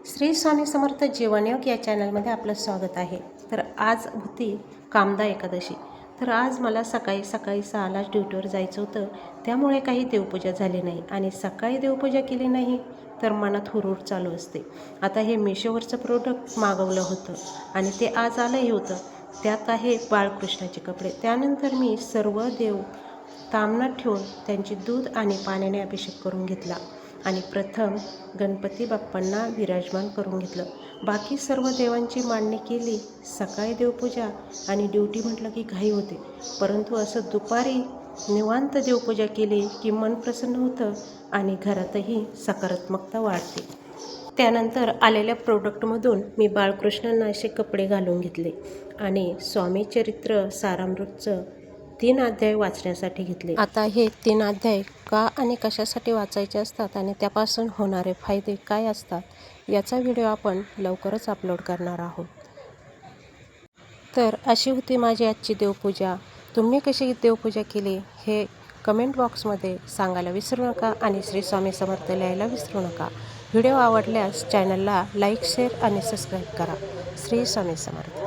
श्री स्वामी समर्थ जीवनयोग या चॅनलमध्ये आपलं स्वागत आहे. तर आज होती कामदा एकादशी. तर आज मला सकाळी 6:00ला ड्युटीवर जायचं होतं, त्यामुळे काही देवपूजा झाली नाही आणि सकाळी देवपूजा केली नाही तर मनात हुरूर चालू असते. आता हे मिशोवरचं प्रोडक्ट मागवलं होतं आणि ते आज आलंही होतं. त्यात आहे बाळकृष्णाचे कपडे. त्यानंतर मी सर्व देव तामणात ठेवून त्यांची दूध आणि पाण्याने अभिषेक करून घेतला आणि प्रथम गणपती बाप्पांना विराजमान करून घेतलं. बाकी सर्व देवांची मांडणी केली. सकाळी देवपूजा आणि ड्युटी म्हटलं की घाई होते, परंतु असं दुपारी निवांत देवपूजा केली की मन प्रसन्न होतं आणि घरातही सकारात्मकता वाढते. त्यानंतर आलेल्या प्रोडक्टमधून मी बाळकृष्णांना असे कपडे घालून घेतले आणि स्वामी चरित्र सारामृतचं 3 अध्याय वाचण्यासाठी घेतले. आता हे 3 अध्याय का आणि कशासाठी वाचायचे असतात आणि त्यापासून होणारे फायदे काय असतात याचा व्हिडिओ आपण लवकरच अपलोड करणार आहोत. तर अशी होती माझी आजची देवपूजा. तुम्ही कशी देवपूजा केली हे कमेंट बॉक्समध्ये सांगायला विसरू नका आणि श्री स्वामी समर्थ लिहायला विसरू नका. व्हिडिओ आवडल्यास चॅनलला लाईक, शेअर आणि सबस्क्राईब करा. श्री स्वामी समर्थ.